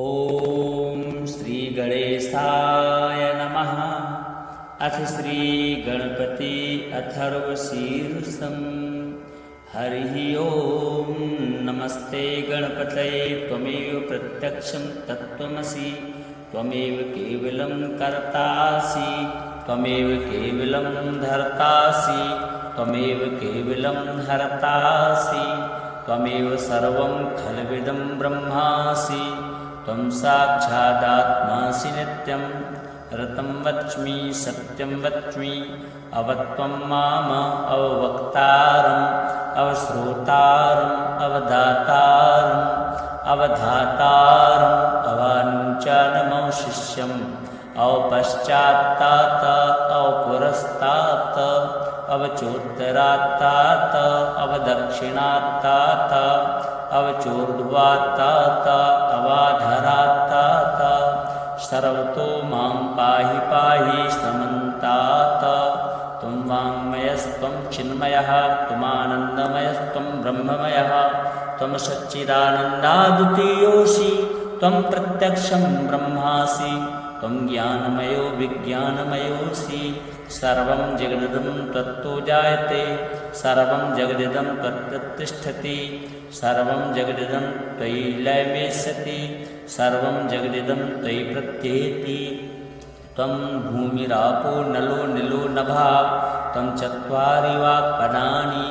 ॐ श्रीगणेशाय नमः। अथ श्रीगणपति अथर्वशीर्षम्। हरिः ॐ नमस्ते गणपतये त्वमेव प्रत्यक्षं तत्त्वमसि त्वमेव केवलं कर्तासि त्वमेव केवलं धर्तासि त्वमेव केवलं हर्तासि त्वमेव सर्वं खल्विदं ब्रह्मासि त्वं साक्षादात्मासि नित्यं ऋतं वच्मि सत्यं वच्मि अवत्वं माम अववक्तारम् अवश्रोतारम् अवधातारम् अवधातारम् अवानुचानमवशिष्यम् अवपश्चात्तात अवपुरस्तात अवचोत्तरात्तात अवदक्षिणात्तात अवचोर्ध्वात्तात अवाधरात्तात सर्वतो मां पाहि पाहि समन्तात त्वं वाङ्मयस्त्वं चिन्मयः त्वमानन्दमयस्त्वं ब्रह्ममयः त्वं सच्चिदानन्दाद्वितीयोऽसि त्वं प्रत्यक्षं ब्रह्मासि त्वं ज्ञानमयो विज्ञानमयोऽसि सर्वं जगदिदं त्वत्तो जायते सर्वं जगदिदं त्वत्तिष्ठति सर्वं जगदिदं त्वयि लयमेष्यति सर्वं जगदिदं त्वयि प्रत्येति त्वं भूमिरापो नलो निलो नभः त्वं चत्वारि वाक्पदानि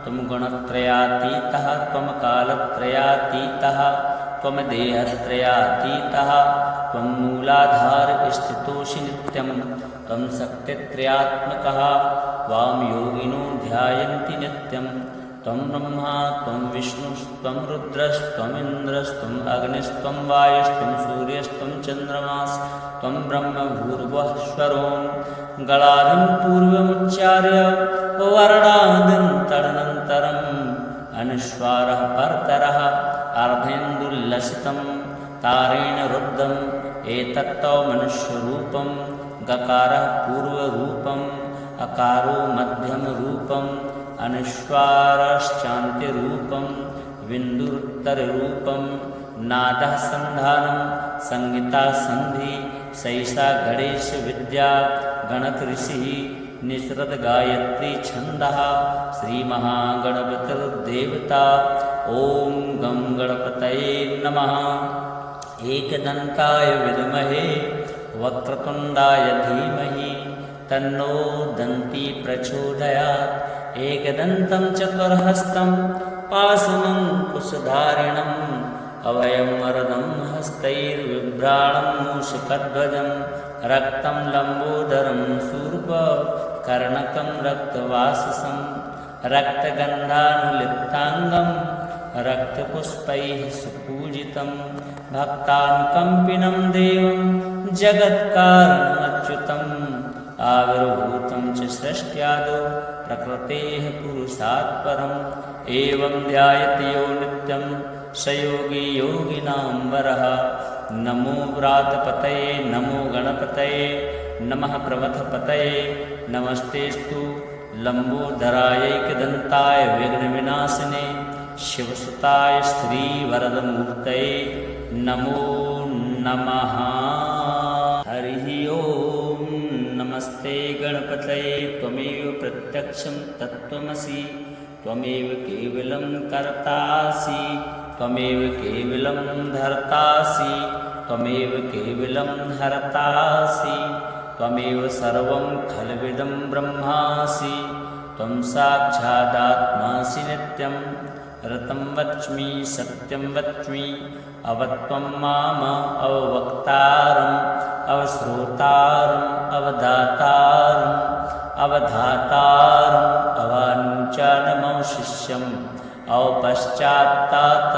त्वं गुणत्रयातीतः त्वं कालत्रयातीतः त्वं देहत्रयातीतः त्वं मूलाधारस्थितोऽसि नित्यं त्वं शक्तित्रयात्मकः त्वां योगिनो ध्यायन्ति नित्यं त्वं ब्रह्मा त्वं विष्णुस्त्वं रुद्रस्त्वमिन्द्रस्त्वम् अग्निस्त्वं वायुस्त्वं सूर्यस्त्वं चन्द्रमास्त्वं ब्रह्म भूर्भुवःस्वरों गणादिं पूर्वमुच्चार्य वर्णादिं तदनन्तरम् अनुस्वारः परतरः अर्धेन्दुल्लसितं तारेण रुद्धम् एतत्तौ मनुष्यरूपं गकारः पूर्वरूपम् अकारो मध्यमरूपम् अनुस्वारश्चान्त्यरूपं बिन्दुरुत्तररूपं नादः सन्धानं संहिता सन्धि सैषा गणेशविद्या गणकऋषिः निसृत गायत्री छन्दः श्रीमहागणपतिर्देवता ॐ गं गणपतये नमः। एकदन्ताय विद्महे वक्रतुण्डाय धीमहि तन्नो दन्ती प्रचोदयात्। एकदन्तं चतुर्हस्तं पाशमङ्कुशधारिणम् अभयं वरदं हस्तैर्बिभ्राणं मूषकध्वजं रक्तं लम्बोदरं शूर्पकर्णकं रक्तवाससं रक्तगन्धानुलिप्ताङ्गं रक्तपुष्पैः सुपूजितं भक्तानुकम्पिनं देवं जगत्कारणमच्युतम् आविर्भूतं च सृष्ट्यादौ प्रकृतेः पुरुषात् परम् एवं ध्यायति यो नित्यं स योगी योगिनां वरः। नमो व्रातपतये नमो गणपतये नमः प्रमथपतये नमस्तेस्तु लम्बोदरायैकदन्ताय विघ्नविनाशिने शिवसुताय श्रीवरदमूर्तये नमो नमः। हरिः ॐ नमस्ते गणपतये त्वमेव प्रत्यक्षं तत्त्वमसि त्वमेव केवलं कर्तासि त्वमेव केवलं धर्तासि त्वमेव केवलं हर्तासि त्वमेव सर्वं खल्विदं ब्रह्मासि त्वं साक्षादात्मासि नित्यं ऋतं वच्मि सत्यं वच्मि अवत्वं माम अववक्तारम् अवश्रोतारम् अवधातारम् अवधातारम् अवानुचानमवशिष्यम् अवपश्चात्तात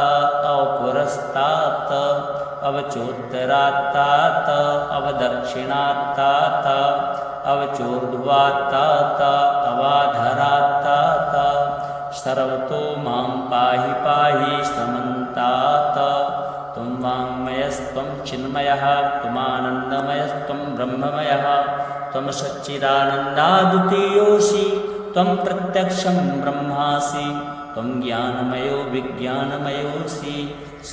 अवपुरस्तात अवचोत्तरात्तात अवदक्षिणात्तात अवचोर्ध्वात्तात अवाधरात्तात सर्वतो मां पाहि पाहि समन्तात त्वं वाङ्मयस्त्वं चिन्मयः त्वमानन्दमयस्त्वं ब्रह्ममयः त्वं सच्चिदानन्दाद्वितीयोऽसि त्वं प्रत्यक्षं ब्रह्मासि त्वं ज्ञानमयो विज्ञानमयोऽसि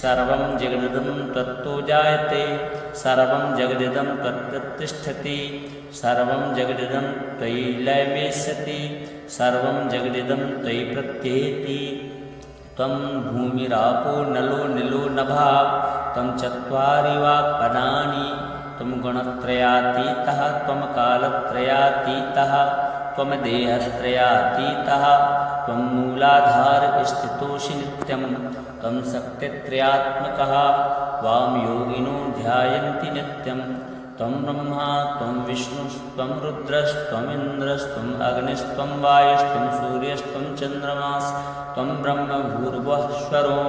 सर्वं जगदिदं त्वत्तो जायते सर्वं जगदिदं त्वत्तिष्ठति सर्वं जगदिदं त्वयि लयमेष्यति सर्वं जगदिदं त्वयि प्रत्येति त्वं भूमिरापो नलो निलो नभः त्वं चत्वारि वाक्पदानि त्वं गुणत्रयातीतः त्वं कालत्रयातीतः त्वं देहत्रयातीतः त्वं मूलाधार स्थितोऽसि नित्यं त्वं शक्तित्रयात्मकः वां योगिनो ध्यायन्ति नित्यं त्वं ब्रह्मा त्वं विष्णुस्त्वं रुद्रस्त्वमिन्द्रस्त्वम् अग्निस्त्वं वायुस्त्वं सूर्यस्त्वं चन्द्रमास्त्वं ब्रह्म भूर्भुवःस्वरों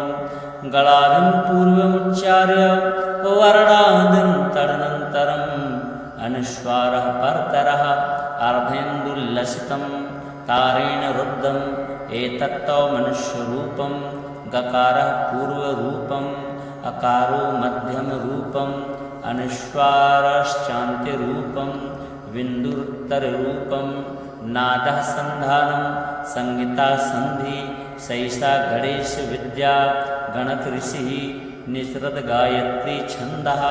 गणादिं पूर्वमुच्चार्य वर्णादिं तदनन्तरम् अनुस्वारः परतरः अर्धेन्दुल्लसितं तारेण रुद्धम् एतत्तौ मनुष्यरूपं गकारः पूर्वरूपम् अकारो मध्यमरूपम् अनुस्वारश्चान्त्यरूपं बिन्दुरुत्तररूपं नादः सन्धानं संहिता सन्धि सैषा गणेश विद्या गणकऋषिः निसृत गायत्री छन्दः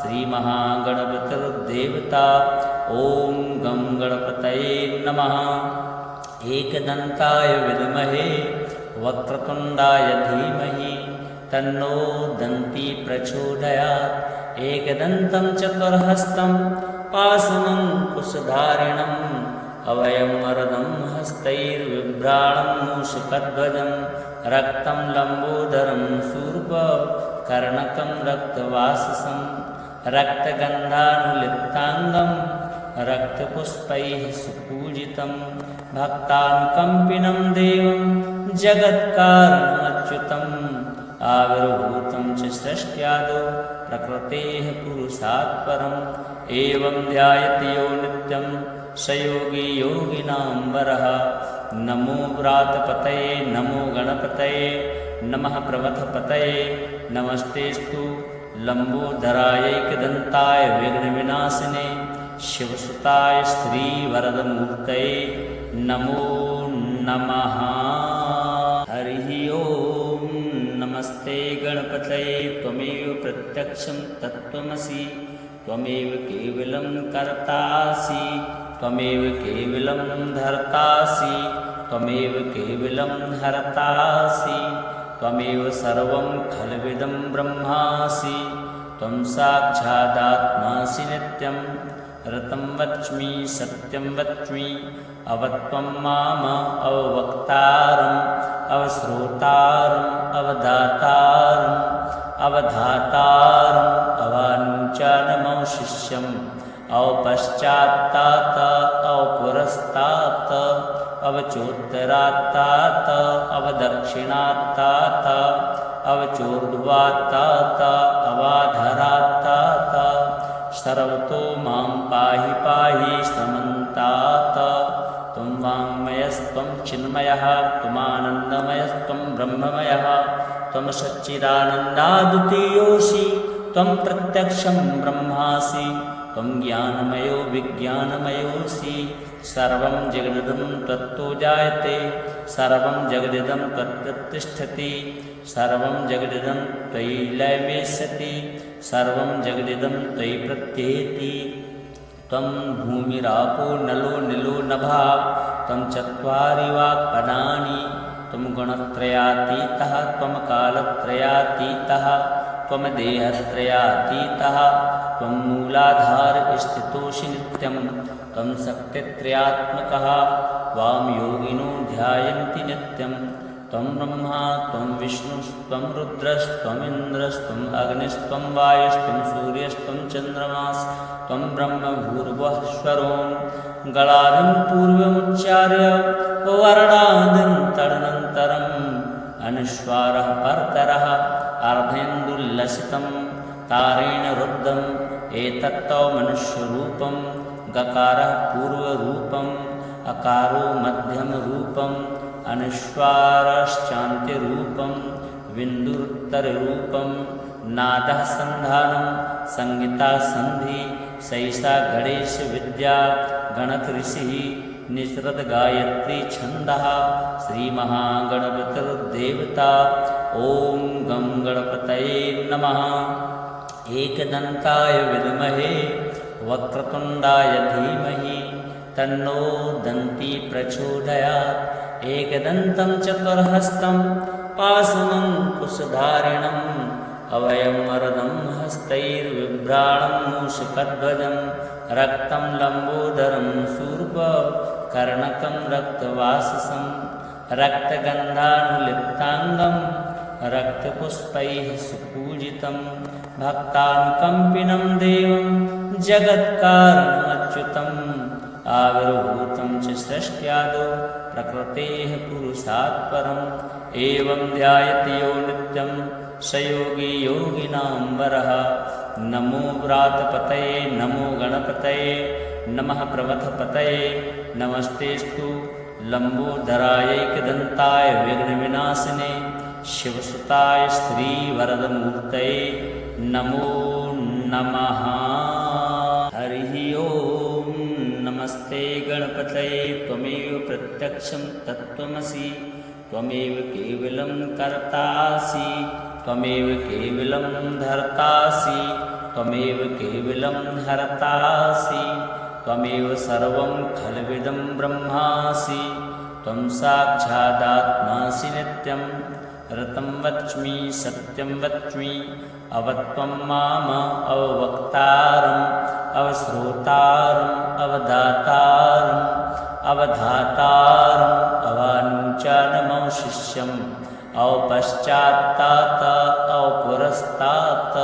श्रीमहागणपतिर्देवता ॐ गं गणपतये नमः एकदन्ताय विद्महे वक्रतुण्डाय धीमहि तन्नो दन्ती प्रचोदयात् एकदन्तं चतुर्हस्तं पाशमङ्कुशधारिणम् अभयं वरदं हस्तैर्बिभ्राणं मूषकध्वजं रक्तं लम्बोदरं शूर्पकर्णकं रक्तवाससं रक्तगन्धानुलिप्ताङ्गं रक्तपुष्पैः सुपूजितं भक्तानुकम्पिनं देवं जगत्कारणमच्युतम् आविर्भूतं च सृष्ट्यादौ प्रकृतेः पुरुषात् परम् एवं ध्यायति यो नित्यं स योगी योगिनां वरः नमो व्रातपतये नमो गणपतये नमः प्रमथपतये नमस्तेस्तु लम्बोदरायैकदन्ताय विघ्नविनाशिने शिवसुताय श्रीवरदमूर्तये नमो नमः। हरिः ओं नमस्ते गणपतये त्वमेव प्रत्यक्षं तत्त्वमसि त्वमेव केवलं कर्तासि त्वमेव केवलं धर्तासि त्वमेव केवलं हर्तासि त्वमेव सर्वं खल्विदं ब्रह्मासि त्वं साक्षादात्मासि नित्यं ऋतं वच्मि सत्यं वच्मि अवत्वं माम अववक्तारम् अवश्रोतारम् अवदातारम् अवधातारम् अवानुचानमवशिष्यम् अवपश्चात्तात अवपुरस्तात अवचोत्तरात्तात अवदक्षिणात्तात अवचोर्ध्वात्तात अवाधरात्तात सर्वतो मां पाहि पाहि समन्तात त्वं वाङ्मयस्त्वं चिन्मयः त्वमानन्दमयस्त्वं ब्रह्ममयः त्वं सच्चिदानन्दाद्वितीयोऽसि त्वं प्रत्यक्षं ब्रह्मासि त्वं ज्ञानमयो विज्ञानमयोऽसि सर्वं जगदिदं त्वत्तो जायते सर्वं जगदिदं त्वत्तिष्ठति सर्वं जगदिदं त्वयि लयमेष्यति सर्वं जगदिदं त्वयि प्रत्येति त्वं भूमिरापो नलो निलो नभः त्वं चत्वारि वाक्पदानि त्वं गुणत्रयातीतः त्वं कालत्रयातीतः त्वं देहत्रयातीतः त्वं मूलाधार स्थितोऽसि नित्यं त्वं शक्तित्रयात्मकः वां योगिनो ध्यायन्ति नित्यं त्वं ब्रह्मा त्वं विष्णुस्त्वं रुद्रस्त्वमिन्द्रस्त्वम् अग्निस्त्वं वायुस्त्वं सूर्यस्त्वं चन्द्रमास्त्वं ब्रह्म भूर्भुवःस्वरों गणादिं पूर्वमुच्चार्य वर्णादिं तदनन्तरम् अनुस्वारः परतरः अर्धेन्दुल्लसितं तारेण रुद्धम् एतत्तौ मनुष्यरूपं गकारः पूर्वरूपम् अकारो मध्यमरूपम् अनुस्वारश्चान्त्यरूपं बिन्दुरुत्तररूपं नादः सन्धानं संहिता सन्धि सैषा गणेश विद्या गणकऋषिः निसृत गायत्री छन्दः श्रीमहागणपतिर्देवता ॐ गं गणपतये नमः। एकदन्ताय विद्महे वक्रतुण्डाय धीमहि तन्नो दन्ती प्रचोदयात्। एकदन्तं चतुर्हस्तं पाशमङ्कुशधारिणम् अभयं वरदं हस्तैर्बिभ्राणं मूषकध्वजं रक्तं लम्बोदरं शूर्पकर्णकं रक्तवाससं रक्तगन्धानुलिप्ताङ्गं रक्तपुष्पैः सुपूजितं भक्तानुकम्पिनं देवं जगत्कारणमच्युतम् आविर्भूतं च सृष्ट्यादौ प्रकृतेः पुरुषात् परम् एवं ध्यायति यो नित्यं स योगी योगिनां वरः। नमो व्रातपतये नमो गणपतये नमः प्रमथपतये नमस्तेस्तु लम्बोदरायैकदन्ताय विघ्नविनाशिने शिवसुताय श्रीवरदमूर्तये नमो नमः। हरिः ओम्। नमस्ते गणपतये त्वमेव प्रत्यक्षं तत्त्वमसि त्वमेव केवलं कर्तासि त्वमेव केवलं धर्तासि त्वमेव केवलं हर्तासि त्वमेव सर्वं खल्विदं ब्रह्मासि त्वं साक्षादात्मासि नित्यं ऋतं वच्मि सत्यं वच्मि अवत्वं माम अववक्तारम् अवश्रोतारम् अवदातारम् अवधातारम् अवानुचानमवशिष्यम् अवपश्चात्तात अवपुरस्तात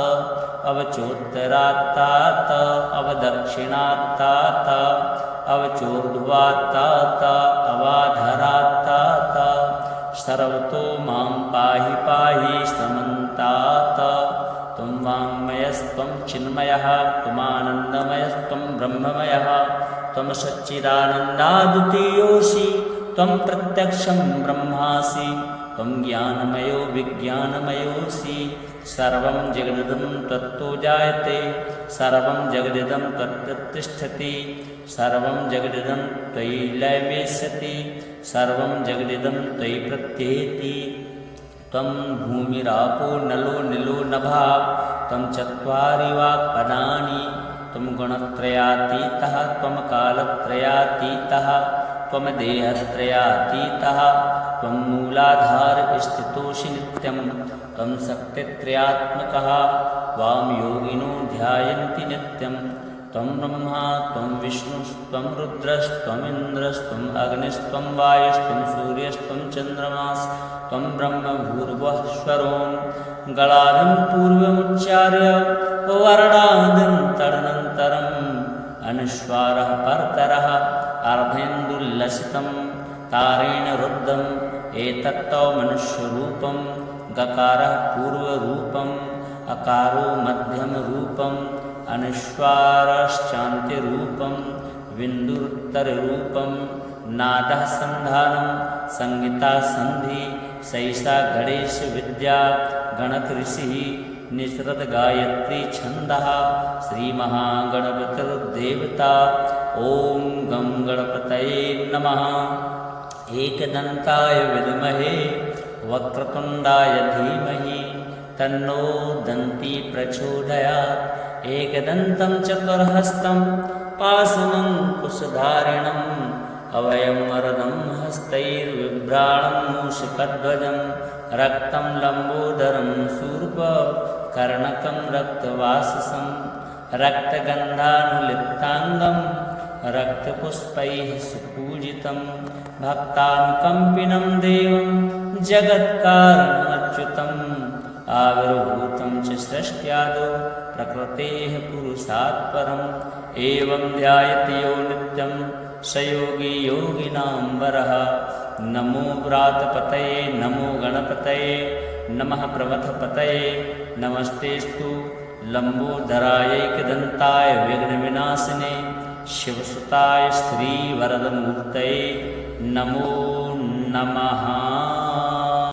अवचोत्तरात्तात अवदक्षिणात्तात अवचोर्ध्वात्तात अवाधरात्तात सर्वतो मां पाहि पाहि समन्तात। त्वं वाङ्मयस्त्वं चिन्मयः त्वमानन्दमयस्त्वं ब्रह्ममयः त्वं सच्चिदानन्दाद्वितीयोऽसि त्वं प्रत्यक्षं ब्रह्मासि त्वं ज्ञानमयो विज्ञानमयोऽसि सर्वं जगदिदं त्वत्तो जायते सर्वं जगदिदं त्वत्तिष्ठति सर्वं जगदिदं त्वयि लयमेष्यति सर्वं जगदिदं त्वयि प्रत्येति। त्वं भूमिरापो नलो नीलो नभः त्वं चत्वारि वाक्पदानि त्वं गुणत्रयातीतः त्वं कालत्रयातीतः त्वं देहत्रयातीतः त्वं मूलाधार स्थितोऽसि नित्यं त्वं शक्तित्रयात्मकः त्वां योगिनो ध्यायन्ति नित्यं त्वं ब्रह्मा त्वं विष्णुस्त्वं रुद्रस्त्वमिन्द्रस्त्वम् अग्निस्त्वं वायुस्त्वं सूर्यस्त्वं चन्द्रमास्त्वं ब्रह्म भूर्भुवस्वरों गलाधिं पूर्वमुच्चार्य वर्णादिं तदनन्तरम् अनुस्वारः परतरः अर्धेन्दुल्लसितं तारेण रुद्धम् एतत्तौ मनुष्यरूपं गकारः पूर्वरूपम् अकारो मध्यमरूपम् अनुस्वारश्चान्त्यरूपं बिन्दुरुत्तररूपं नादः सन्धानं संहिता सन्धि सैषा गणेश विद्या गणकऋषिः निसृत गायत्री छन्दः श्रीमहागणपतिर्देवता ॐ गं गणपतये नमः। एकदन्ताय विद्महे वक्रतुण्डाय धीमहि तन्नो दन्ती प्रचोदयात्। एकदन्तं चतुर्हस्तं पाशमङ्कुशधारिणम् अभयं वरदं हस्तैर्बिभ्राणं मूषकध्वजं रक्तं लम्बोदरं शूर्पकर्णकं रक्तवाससं रक्तगन्धानुलिप्ताङ्गं रक्तपुष्पैः सुपूजितं भक्तानुकम्पिनं देवं जगत्कारणमच्युतम् आविर्भूतं च सृष्ट्यादौ प्रकृतेः पुरुषात् परम् एवं ध्यायति यो नित्यं स योगी योगिनां वरः। नमो व्रातपतये नमो गणपतये नमः प्रमथपतये नमस्तेस्तु लम्बोदरायैकदन्ताय विघ्नविनाशिने शिवसुताय श्रीवरदमूर्तये नमो नमः।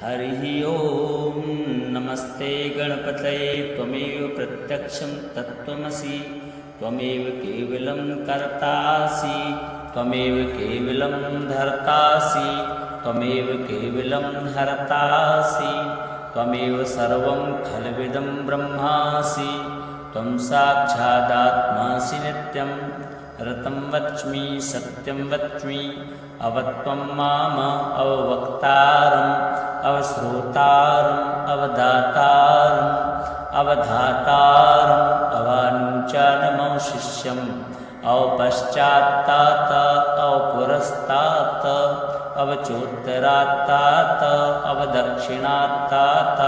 हरिः ओम्। नमस्ते गणपतये त्वमेव प्रत्यक्षं तत्त्वमसि त्वमेव केवलं कर्तासि त्वमेव केवलं धर्तासि त्वमेव केवलं हर्तासि त्वमेव सर्वं खल्विदं ब्रह्मासि त्वं साक्षादात्मासि नित्यं ऋतं वच्मि सत्यं वच्मि अवत्वं माम अववक्तारम् अवश्रोतारम् अवदातारम् अवधातारम् अवानुचानमवशिष्यम् अवपश्चात्तात अवपुरस्तात अवचोत्तरात्तात अवदक्षिणात्तात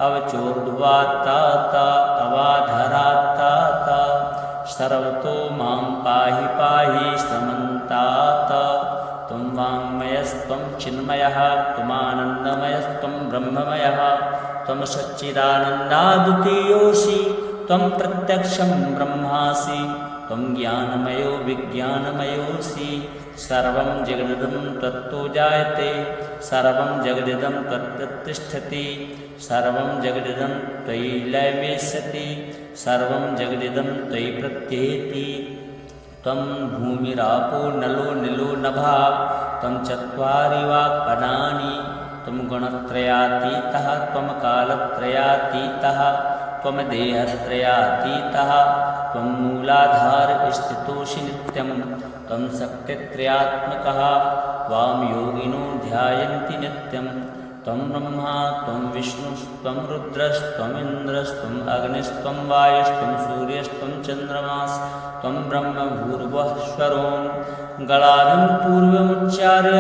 अवचोर्ध्वात्तात अवाधरात्तात सर्वतो मां पाहि पाहि समन्तात त्वं वाङ्मयस्त्वं चिन्मयः त्वमानन्दमयस्त्वं ब्रह्ममयः त्वं सच्चिदानन्दाद्वितीयोऽसि त्वं प्रत्यक्षं ब्रह्मासि त्वं ज्ञानमयो विज्ञानमयोऽसि सर्वं जगदिदं त्वत्तो जायते सर्वं जगदिदं त्वत्तिष्ठति सर्वं जगदिदं त्वयि लयमेष्यति सर्वं जगदिदं त्वयि प्रत्येति त्वं भूमिरापो नलो निलो नभः त्वं चत्वारि वाक्पदानि त्वं गुणत्रयातीतः त्वं कालत्रयातीतः त्वं देहत्रयातीतः त्वं मूलाधारस्थितोऽसि नित्यं त्वं शक्तित्रयात्मकः त्वां योगिनो ध्यायन्ति नित्यं त्वं ब्रह्मा त्वं विष्णुस्त्वं रुद्रस्त्वमिन्द्रस्त्वम् अग्निस्त्वं वायुस्त्वं सूर्यस्त्वं चन्द्रमास्त्वं ब्रह्म भूर्भुवःस्वरों गणानं पूर्वमुच्चार्य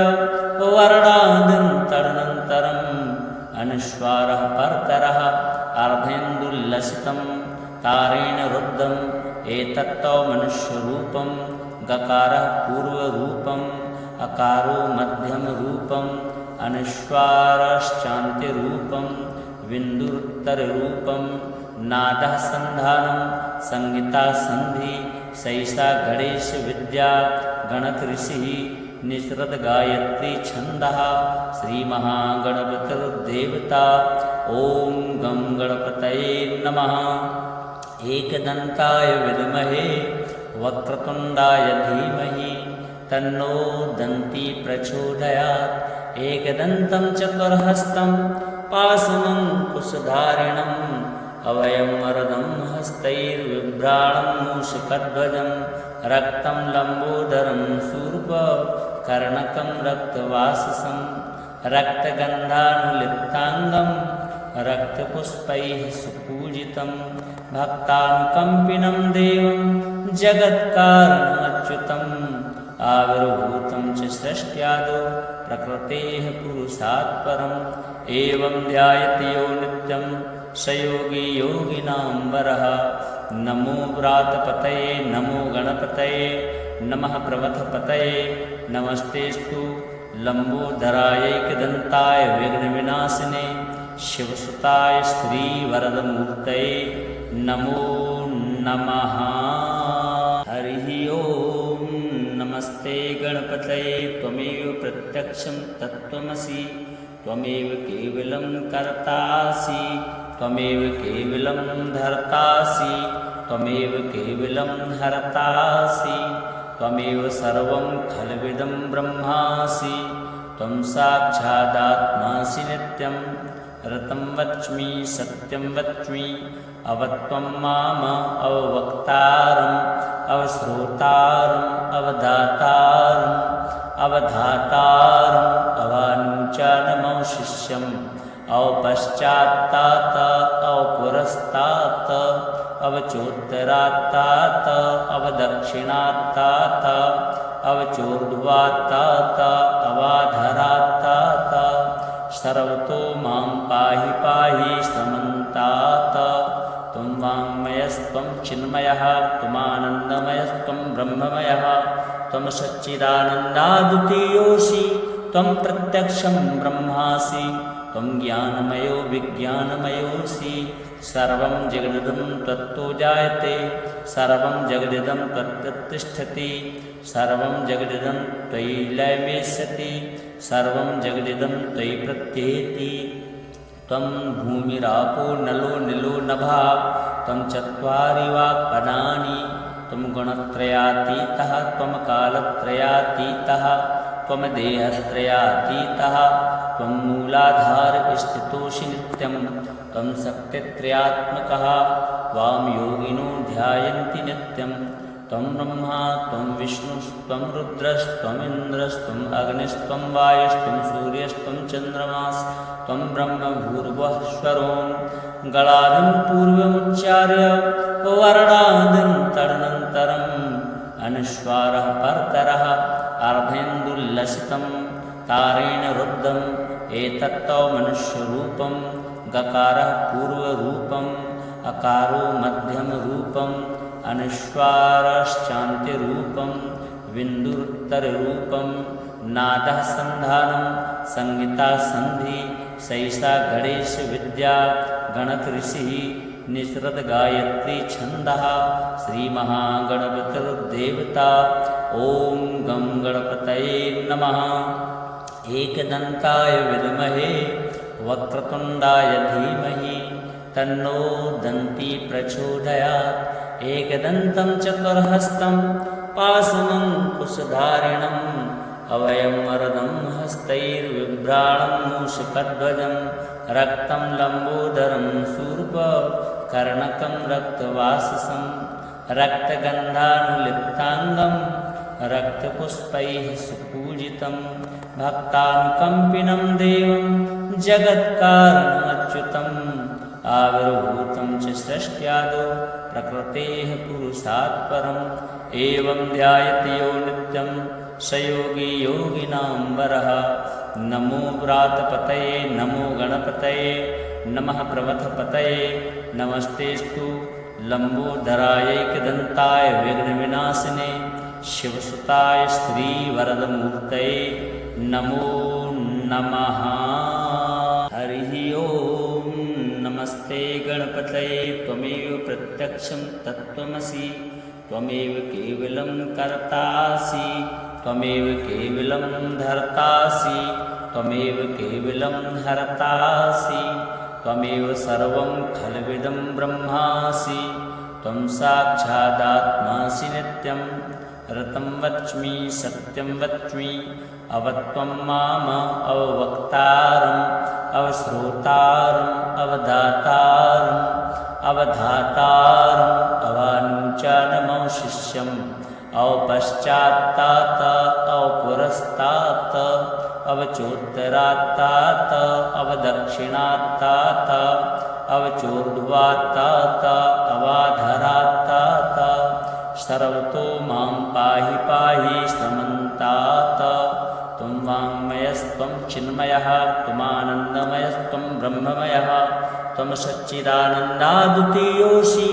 वर्णादन्तरनन्तरम् अनुस्वारः परतरः अर्धेन्दुल्लसितं तारेण रुद्धम् एतत्तौ मनुष्यरूपं गकारः पूर्वरूपम् अकारो मध्यमरूपम् अनुस्वारश्चान्त्यरूपं बिन्दुरुत्तररूपं नादः सन्धानं संहिता सन्धि सैषा गणेशविद्या गणकऋषिः निसृत गायत्री छन्दः श्रीमहागणपतिर्देवता ॐ गं गणपतये नमः एकदन्ताय विद्महे वक्रतुण्डाय धीमहि तन्नो दन्ती प्रचोदयात् एकदन्तं चतुर्हस्तं पाशमङ्कुशधारिणम् अभयं वरदं हस्तैर्बिभ्राणं मूषकध्वजं रक्तं लम्बोदरं शूर्पकर्णकं रक्तवाससं रक्तगन्धानुलिप्ताङ्गं रक्तपुष्पैः सुपूजितं भक्तानुकम्पिनं देवं जगत्कारणमच्युतम् आविर्भूतं च सृष्ट्यादौ प्रकृतेः पुरुषात् परम् एवं ध्यायति यो नित्यं स योगी योगिनां वरः नमो व्रातपतये नमो गणपतये नमः प्रमथपतये नमस्तेस्तु लम्बोदरायैकदन्ताय विघ्नविनाशिने शिवसुताय श्रीवरदमूर्तये नमो नमः। हरिः ओम्। नमस्ते गणपतये त्वमेव प्रत्यक्षं तत्त्वमसि त्वमेव केवलं कर्तासि त्वमेव केवलं धर्तासि त्वमेव केवलं हर्तासि त्वमेव सर्वं खल्विदं ब्रह्मासि त्वं साक्षादात्मासि नित्यं ऋतं वच्मि सत्यं वच्मि अवत्वं माम अववक्तारम् अवश्रोतारम् अवदातारम् अवधातारम् अवानुचानमवशिष्यम् अवपश्चात्तात अवपुरस्तात अवचोत्तरात्तात अवदक्षिणात्तात अवचोर्ध्वात्तात अवाधरात्तात सर्वतो मां पाहि पाहि समन्तात त्वं वाङ्मयस्त्वं चिन्मयः त्वमानन्दमयस्त्वं ब्रह्ममयः त्वं सच्चिदानन्दाद्वितीयोऽसि त्वं प्रत्यक्षं ब्रह्मासि त्वं ज्ञानमयो विज्ञानमयोऽसि सर्वं जगदिदं त्वत्तो जायते सर्वं जगदिदं त्वत्तिष्ठति सर्वं जगदिदं त्वयि लयमेष्यति सर्वं जगदिदं त्वयि प्रत्येति त्वं भूमिरापो नलो निलो नभः त्वं चत्वारि वाक्पदानि त्वं गुणत्रयातीतः त्वं कालत्रयातीतः त्वं देहत्रयातीतः त्वं मूलाधार स्थितोऽसि नित्यं त्वं शक्तित्रयात्मकः त्वां योगिनो ध्यायन्ति नित्यं त्वं ब्रह्मा त्वं विष्णुस्त्वं रुद्रस्त्वमिन्द्रस्त्वम् अग्निस्त्वं वायुस्त्वं सूर्यस्त्वं चन्द्रमास्त्वं ब्रह्म भूर्भुवः स्वरों गलादिं पूर्वमुच्चार्य वर्णादिं तदनन्तरम् अनुस्वारः परतरः अर्धेन्दुल्लसितं तारेण रुद्धम् एतत्तौ मनुष्यरूपं गकारः पूर्वरूपम् अकारो मध्यमरूपम् अनुस्वारश्चान्त्यरूपं बिन्दुरुत्तररूपं नादः सन्धानं संहिता सन्धि सैषा गणेश विद्या गणकऋषिः निसृत गायत्री छन्दः श्रीमहागणपतिर्देवता ॐ गं गणपतये नमः। एकदन्ताय विद्महे वक्रतुण्डाय धीमहि तन्नो दन्ती प्रचोदयात्। एकदन्तं चतुर्हस्तं पाशमङ्कुशधारिणम् अभयं वरदं हस्तैर्बिभ्राणं मूषकध्वजं रक्तं लम्बोदरं शूर्पकर्णकं रक्तवाससं रक्तगन्धानुलिप्ताङ्गं रक्तपुष्पैः सुपूजितं भक्तानुकम्पिनं देवं जगत्कारणमच्युतम् आविर्भूतं च सृष्ट्यादौ प्रकृतेः पुरुषात् परम् एवं ध्यायति यो नित्यं स योगी योगिनां वरः। नमो व्रातपतये नमो गणपतये नमः प्रमथपतये नमस्तेस्तु लम्बोदरायैकदन्ताय विघ्नविनाशिने शिवसुताय श्रीवरदमूर्तये नमो नमः। हरिः ओम्। नमस्ते गणपतये त्वमेव प्रत्यक्षं तत्त्वमसि त्वमेव केवलं कर्तासि त्वमेव केवलं धर्तासि त्वमेव केवलं हर्तासि त्वमेव सर्वं खल्विदं ब्रह्मासि त्वं साक्षादात्मासि नित्यं ऋतं वच्मि सत्यं वच्मि अवत्वं माम अववक्तारम् अवश्रोतारम् अवधातारम् अवधातारम् अवानुचानमवशिष्यम् अवपश्चात्तात अवपुरस्तात अवचोत्तरात्तात अवदक्षिणात्तात अवचोर्ध्वात्तात अवाधरात्तात सर्वतो मां पाहि पाहि समन्तात। त्वं वाङ्मयस्त्वं चिन्मयः त्वमानन्दमयस्त्वं ब्रह्ममयः त्वं सच्चिदानन्दाद्वितीयोऽसि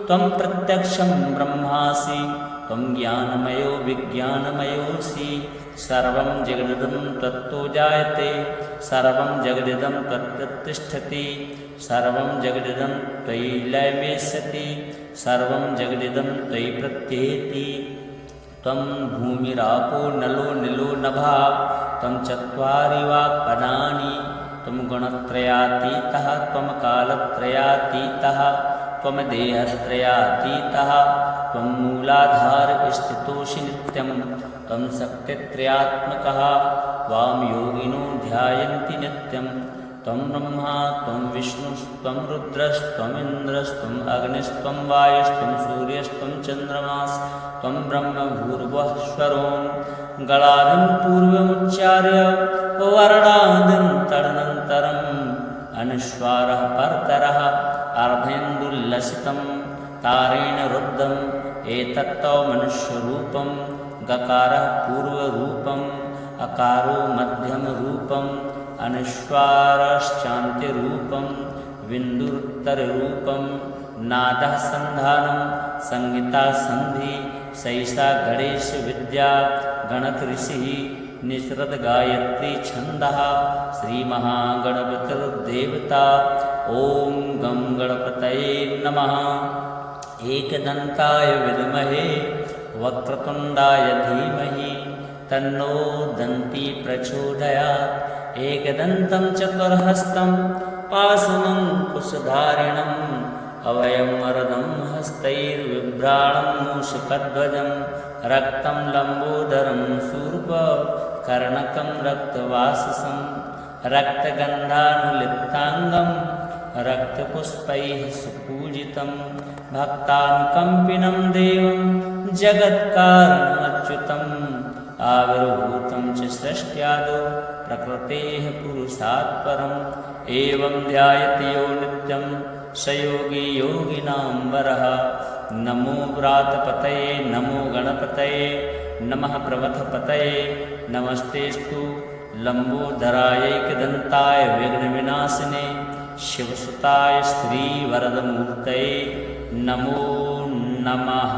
त्वं प्रत्यक्षं ब्रह्मासि त्वं ज्ञानमयो विज्ञानमयोऽसि सर्वं जगदिदं त्वत्तो जायते सर्वं जगदिदं त्वत्तिष्ठति सर्वं जगदिदं त्वयि लयमेष्यति सर्वं जगदिदं त्वयि प्रत्येति। त्वं भूमिरापो नलो निलो नभः त्वं चत्वारि वाक्पदानि त्वं गुणत्रयातीतः त्वं कालत्रयातीतः त्वं देहत्रयातीतः त्वं मूलाधार स्थितोऽसि नित्यं त्वं शक्तित्रयात्मकः त्वां योगिनो ध्यायन्ति नित्यं त्वं ब्रह्मा त्वं विष्णुस्त्वं रुद्रस्त्वमिन्द्रस्त्वम् अग्निस्त्वं वायुस्त्वं सूर्यस्त्वं चन्द्रमास्त्वं ब्रह्म भूर्भुवः स्वरों गलादिं पूर्वमुच्चार्य वर्णादिं तदनन्तरम् अनुस्वारः परतरः अर्धेन्दुल्लसितं तारेण रुद्धम् एतत्तौ मनुष्यरूपं गकारः पूर्वरूपम् अकारो मध्यमरूपम् अनुस्वारश्चान्त्यरूपं बिन्दुरुत्तररूपं नादः सन्धानं संहिता सन्धि सैषा गणेश विद्या गणकऋषिः निसृत गायत्री छन्दः श्रीमहागणपतिर्देवता ॐ गं गणपतये नमः। एकदन्ताय विद्महे वक्रतुण्डाय धीमहि तन्नो दन्ती प्रचोदयात्। एकदन्तं चतुर्हस्तं पाशमङ्कुशधारिणम् अभयं वरदं हस्तैर्बिभ्राणं बिभ्राणं मूषकध्वजं रक्तं लम्बोदरं शूर्पकर्णकं रक्तवाससं रक्तगन्धानुलिप्ताङ्गं रक्तपुष्पैः सुपूजितं भक्तानुकम्पिनं देवं जगत्कारणमच्युतम् आविर्भूतं च सृष्ट्यादौ प्रकृतेः पुरुषात् परम् एवं ध्यायति यो नित्यं स योगी योगिनां वरः। नमो व्रातपतये नमो गणपतये नमः प्रमथपतये नमस्तेस्तु लम्बोदरायैकदन्ताय विघ्नविनाशिने शिवसुताय श्रीवरदमूर्तये नमो नमः।